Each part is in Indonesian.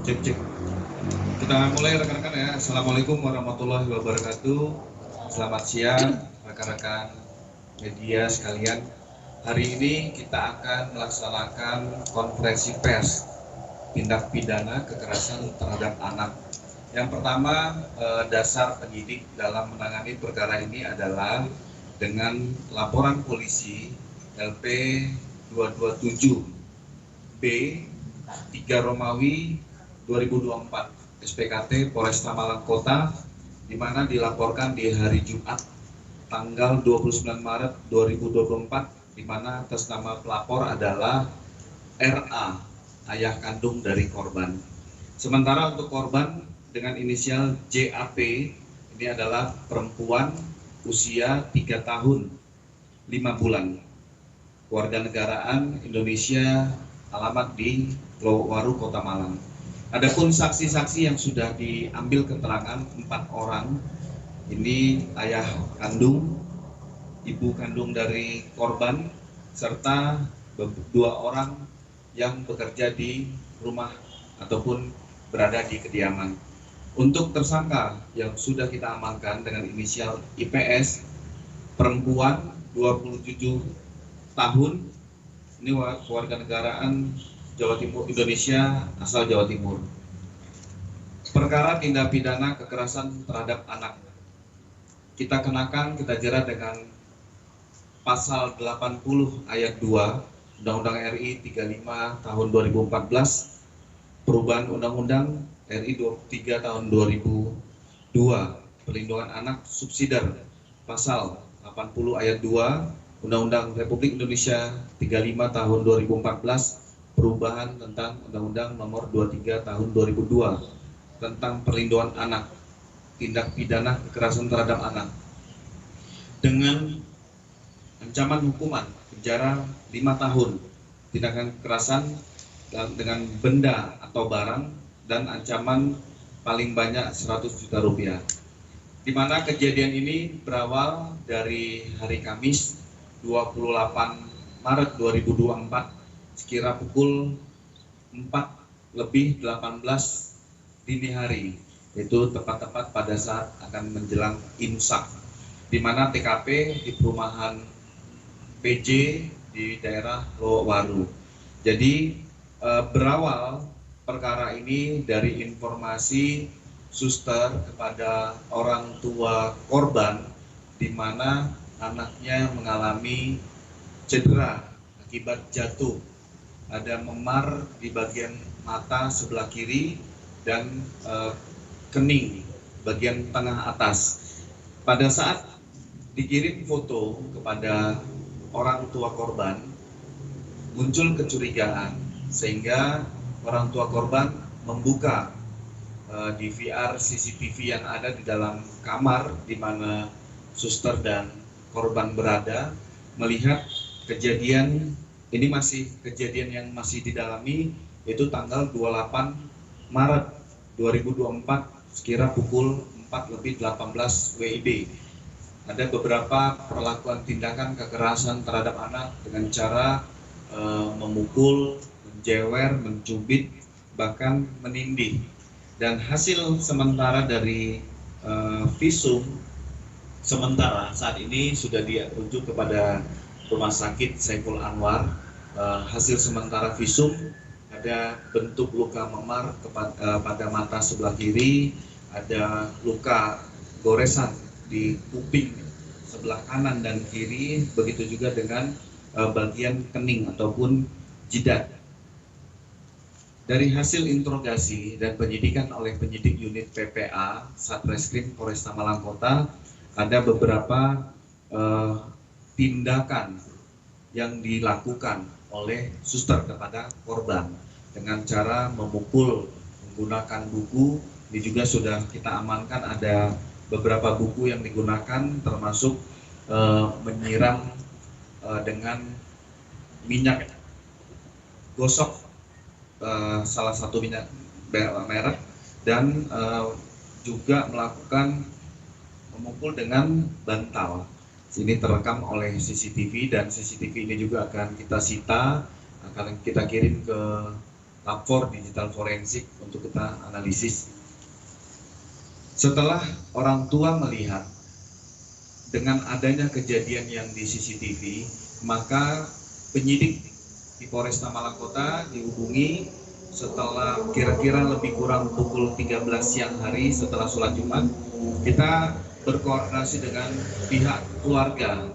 Cek cek. Kita mulai rekan-rekan ya. Assalamualaikum warahmatullahi wabarakatuh. Selamat siang rekan-rekan media sekalian. Hari ini kita akan melaksanakan konferensi pers tindak pidana kekerasan terhadap anak. Yang pertama, dasar penyidik dalam menangani perkara ini adalah dengan laporan polisi LP 227 B 3 Romawi 2024 SPKT Polresta Malang Kota, di mana dilaporkan di hari Jumat tanggal 29 Maret 2024, di mana atas nama pelapor adalah RA, ayah kandung dari korban. Sementara untuk korban dengan inisial JAP, ini adalah perempuan usia 3 tahun 5 bulan, warga negaraan Indonesia, alamat di Lowaru, Kota Malang. Adapun saksi-saksi yang sudah diambil keterangan 4 orang, ini ayah kandung, ibu kandung dari korban, serta 2 orang yang bekerja di rumah ataupun berada di kediaman. Untuk tersangka yang sudah kita amankan dengan inisial IPS, perempuan 27 tahun, ini warga negaraan Jawa Timur, Indonesia, asal Jawa Timur. Perkara tindak pidana kekerasan terhadap anak, kita kenakan, kita jerat dengan pasal 80 ayat 2 Undang-Undang RI 35 tahun 2014, perubahan Undang-Undang RI 23 tahun 2002, perlindungan anak subsidiar, pasal 80 ayat 2 Undang-Undang Republik Indonesia 35 tahun 2014, perubahan tentang Undang-Undang Nomor 23 tahun 2002 tentang perlindungan anak, tindak pidana kekerasan terhadap anak, dengan ancaman hukuman penjara 5 tahun, tindakan kekerasan dengan benda atau barang, dan ancaman paling banyak 100 juta rupiah. Di mana kejadian ini berawal dari hari Kamis 28 Maret 2024 sekira pukul 4:18 dini hari, itu tepat-tepat pada saat akan menjelang imsak, di mana TKP di perumahan PJ di daerah Lowaru. Jadi berawal perkara ini dari informasi suster kepada orang tua korban, di mana anaknya mengalami cedera akibat jatuh, ada memar di bagian mata sebelah kiri dan kening bagian tengah atas. Pada saat dikirim foto kepada orang tua korban, muncul kecurigaan sehingga orang tua korban membuka DVR CCTV yang ada di dalam kamar di mana suster dan korban berada, melihat kejadian ini yang masih didalami, yaitu tanggal 28 Maret 2024 sekira pukul 4:18 WIB. Ada beberapa perlakuan tindakan kekerasan terhadap anak dengan cara memukul, menjewer, mencubit, bahkan menindih. Dan hasil sementara dari visum sementara saat ini sudah dirujuk kepada Rumah Sakit Saiful Anwar. Hasil sementara visum ada bentuk luka memar pada mata sebelah kiri, ada luka goresan di kuping sebelah kanan dan kiri, begitu juga dengan bagian kening ataupun jidat. Dari hasil interogasi dan penyidikan oleh penyidik unit PPA Satreskrim Polresta Malang Kota, ada beberapa tindakan yang dilakukan oleh suster kepada korban dengan cara memukul menggunakan buku. Ini juga sudah kita amankan, ada beberapa buku yang digunakan, termasuk menyiram dengan minyak gosok, salah satu minyak merek, dan juga melakukan memukul dengan bantal. Ini terekam oleh CCTV, dan CCTV ini juga akan kita sita, akan kita kirim ke lapor digital forensik untuk kita analisis. Setelah orang tua melihat dengan adanya kejadian yang di CCTV, maka penyidik di Polresta Malang Kota dihubungi setelah kira-kira lebih kurang pukul 13 siang hari setelah sholat Jumat. Kita berkoordinasi dengan pihak keluarga.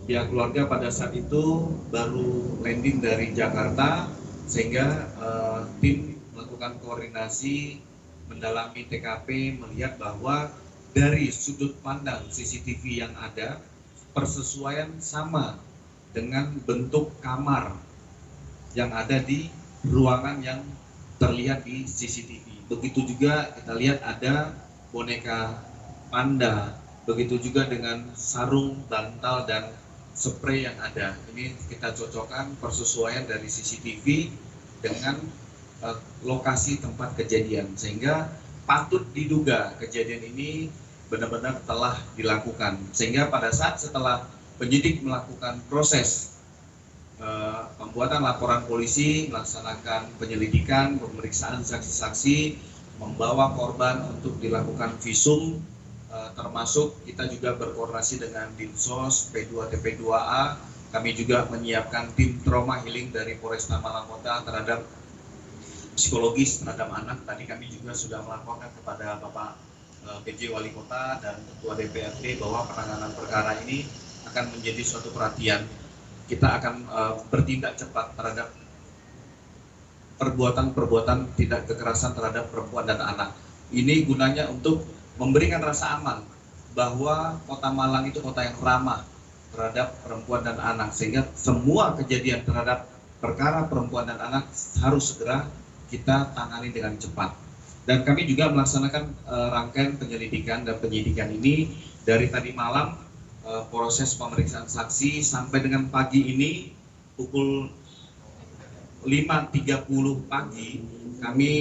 Pihak keluarga pada saat itu baru landing dari Jakarta, sehingga tim melakukan koordinasi mendalami TKP, melihat bahwa dari sudut pandang CCTV yang ada, persesuaian sama dengan bentuk kamar yang ada di ruangan yang terlihat di CCTV. Begitu juga kita lihat ada boneka panda, begitu juga dengan sarung, bantal, dan spray yang ada. Ini kita cocokkan persesuaian dari CCTV dengan lokasi tempat kejadian, sehingga patut diduga kejadian ini benar-benar telah dilakukan. Sehingga pada saat setelah penyidik melakukan proses pembuatan laporan polisi, melaksanakan penyelidikan, pemeriksaan saksi-saksi, membawa korban untuk dilakukan visum, termasuk kita juga berkoordinasi dengan Dinsos P2 TP2A. Kami juga menyiapkan tim trauma healing dari Polresta Malang Kota terhadap psikologis terhadap anak. Tadi kami juga sudah melaporkan kepada Bapak PJ Wali Kota dan Ketua DPRD bahwa penanganan perkara ini akan menjadi suatu perhatian. Kita akan bertindak cepat terhadap perbuatan-perbuatan tidak kekerasan terhadap perempuan dan anak. Ini gunanya untuk memberikan rasa aman bahwa Kota Malang itu kota yang ramah terhadap perempuan dan anak, sehingga semua kejadian terhadap perkara perempuan dan anak harus segera kita tangani dengan cepat. Dan kami juga melaksanakan rangkaian penyelidikan dan penyidikan ini dari tadi malam, proses pemeriksaan saksi sampai dengan pagi ini pukul 5.30 pagi kami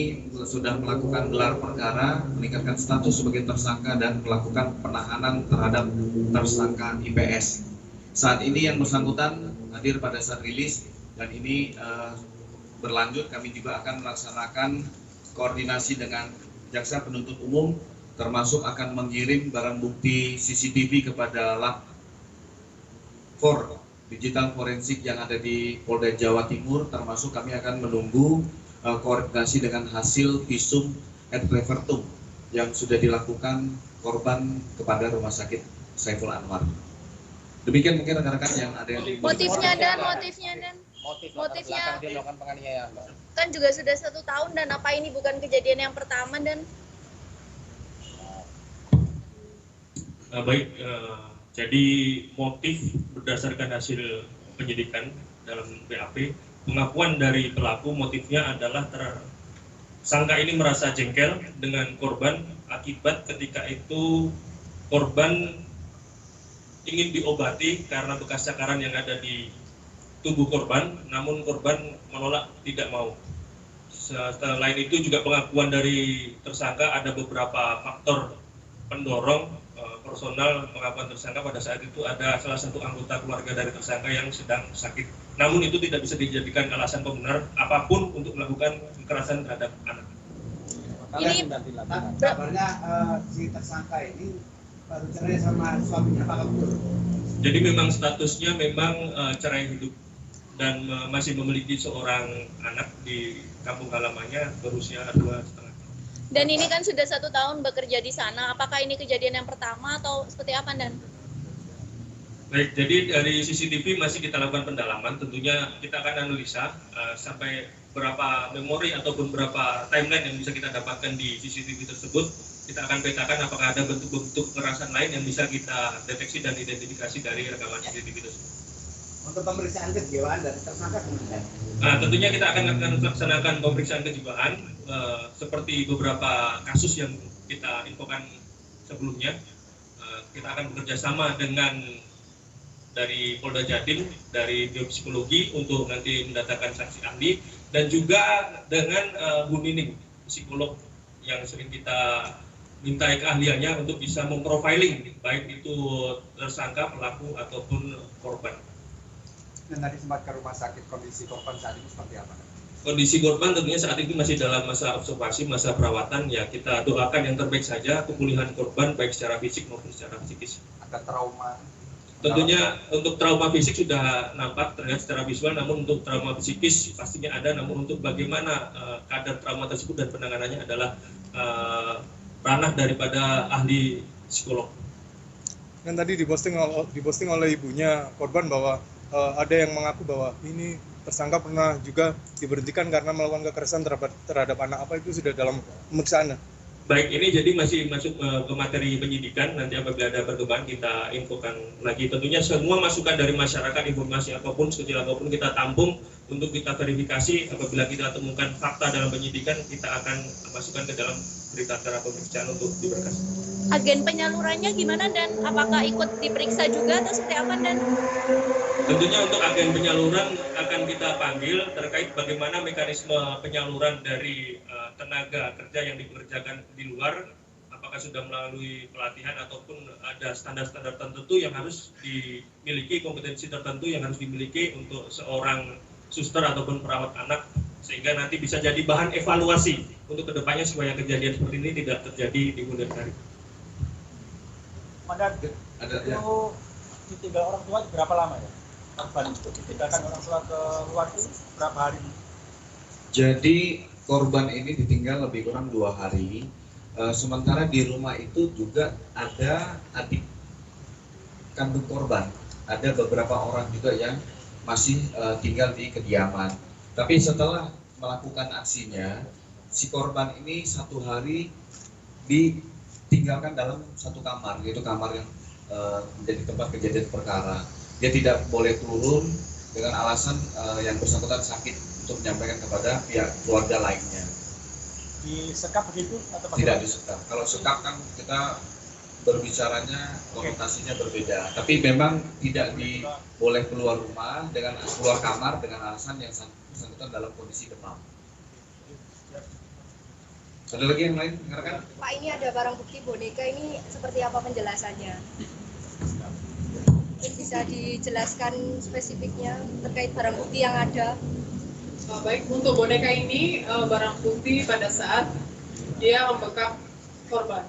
sudah melakukan gelar perkara, meningkatkan status sebagai tersangka dan melakukan penahanan terhadap tersangka IPS. Saat ini yang bersangkutan hadir pada saat rilis, dan ini berlanjut. Kami juga akan melaksanakan koordinasi dengan jaksa penuntut umum, termasuk akan mengirim barang bukti CCTV kepada lab digital forensik yang ada di Polda Jawa Timur, termasuk kami akan menunggu koordinasi dengan hasil visum et repertum yang sudah dilakukan korban kepada Rumah Sakit Saiful Anwar. Demikian mungkin rekan-rekan yang ada yang motifnya dia melakukan penganiayaan, Mbak. Kan juga sudah 1 tahun, dan apa ini bukan kejadian yang pertama? Dan jadi motif berdasarkan hasil penyidikan dalam BAP, pengakuan dari pelaku motifnya adalah tersangka ini merasa jengkel dengan korban akibat ketika itu korban ingin diobati karena bekas cakaran yang ada di tubuh korban, namun korban menolak, tidak mau. Selain itu juga pengakuan dari tersangka ada beberapa faktor pendorong personal pengakuan tersangka. Pada saat itu ada salah satu anggota keluarga dari tersangka yang sedang sakit, namun itu tidak bisa dijadikan alasan pembenar apapun untuk melakukan kekerasan terhadap anak. ini Kabarnya si tersangka ini baru cerai sama suaminya, Pak Kapur. Jadi memang statusnya memang cerai hidup dan masih memiliki seorang anak di kampung halamannya berusia 2,5. Dan ini kan sudah 1 tahun bekerja di sana. Apakah ini kejadian yang pertama atau seperti apa, Dan? Baik, jadi dari CCTV masih kita lakukan pendalaman. Tentunya kita akan analisa sampai berapa memori ataupun berapa timeline yang bisa kita dapatkan di CCTV tersebut. Kita akan petakan apakah ada bentuk-bentuk kekerasan lain yang bisa kita deteksi dan identifikasi dari rekaman CCTV tersebut. Untuk pemeriksaan kejiwaan dari tersangka kemudian. Nah, tentunya kita akan melaksanakan pemeriksaan kejiwaan seperti beberapa kasus yang kita infokan sebelumnya. Kita akan bekerja sama dengan dari Polda Jatim, dari biopsikologi untuk nanti mendatangkan saksi ahli, dan juga dengan Bu Nining, psikolog yang sering kita mintai keahliannya untuk bisa memprofiling baik itu tersangka, pelaku ataupun korban. Dan tadi sempat ke rumah sakit, kondisi korban saat ini seperti apa? Kondisi korban tentunya saat itu masih dalam masa observasi, masa perawatan. Ya kita doakan yang terbaik saja pemulihan korban baik secara fisik maupun secara psikis. Ada trauma. Tentunya untuk trauma fisik sudah nampak terlihat secara visual, namun untuk trauma psikis pastinya ada. Namun untuk bagaimana kadar trauma tersebut dan penanganannya adalah ranah daripada ahli psikolog. Dan tadi diposting oleh ibunya korban bahwa ada yang mengaku bahwa ini tersangka pernah juga diberhentikan karena melakukan kekerasan terhadap anak. Apa itu sudah dalam pemeriksaan? Baik, ini jadi masih masuk ke materi penyidikan. Nanti apabila ada perkembangan kita infokan lagi. Tentunya semua masukan dari masyarakat, informasi apapun, sekecil apapun kita tampung untuk kita verifikasi. Apabila kita temukan fakta dalam penyidikan, kita akan masukkan ke dalam berita acara pemeriksaan untuk diberkas. Agen penyalurannya gimana dan apakah ikut diperiksa juga atau seperti apa dan? Tentunya untuk agen penyaluran akan kita panggil terkait bagaimana mekanisme penyaluran dari tenaga kerja yang dikerjakan di luar, apakah sudah melalui pelatihan ataupun ada standar-standar tertentu yang harus dimiliki, kompetensi tertentu yang harus dimiliki untuk seorang suster ataupun perawat anak, sehingga nanti bisa jadi bahan evaluasi untuk kedepannya supaya kejadian seperti ini tidak terjadi di kemudian hari. Ada ya. Itu ditinggal orang tua berapa lama ya? Korban ditinggalkan orang tua ke luar itu berapa hari? Jadi korban ini ditinggal lebih kurang 2 hari. Sementara di rumah itu juga ada adik kandung korban. Ada beberapa orang juga yang masih tinggal di kediaman. Tapi setelah melakukan aksinya, si korban ini 1 hari ditinggalkan dalam satu kamar, yaitu kamar yang menjadi tempat kejadian perkara. Dia tidak boleh turun dengan alasan yang bersangkutan sakit untuk menyampaikan kepada pihak keluarga lainnya. Disekap begitu atau Tidak disekap. Kalau sekap kan kita berbicaranya konotasinya berbeda. Tapi memang tidak boleh keluar rumah dengan keluar kamar dengan alasan yang bersangkutan dalam kondisi demam. Ada lagi yang lain, rekan? Pak, ini ada barang bukti boneka, ini seperti apa penjelasannya? Mungkin bisa dijelaskan spesifiknya terkait barang bukti yang ada. Baik, untuk boneka ini barang bukti pada saat dia membekap korban.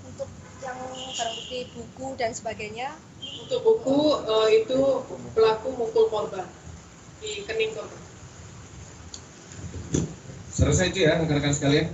Untuk yang barang bukti buku dan sebagainya, Untuk buku itu pelaku mukul korban di kening korban. Selesai itu ya rekan-rekan sekalian.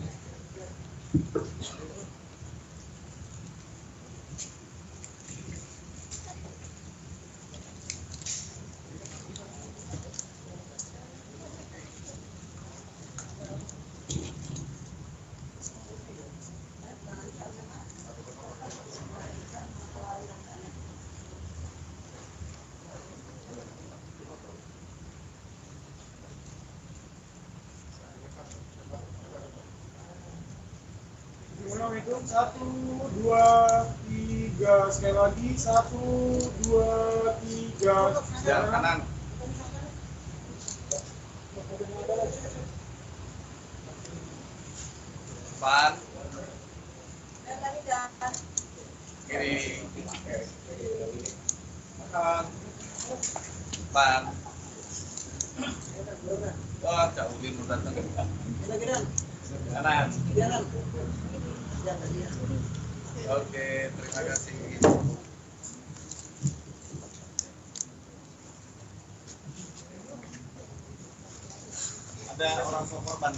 Ulang itu 1, 2, 3 sekali lagi 1, 2, 3. Ya, kanan. Depan. Kiri. Kanan. Depan. Wah, jauh di mudah tengah. Kanan. Oke, terima kasih. Ada orang tua korban.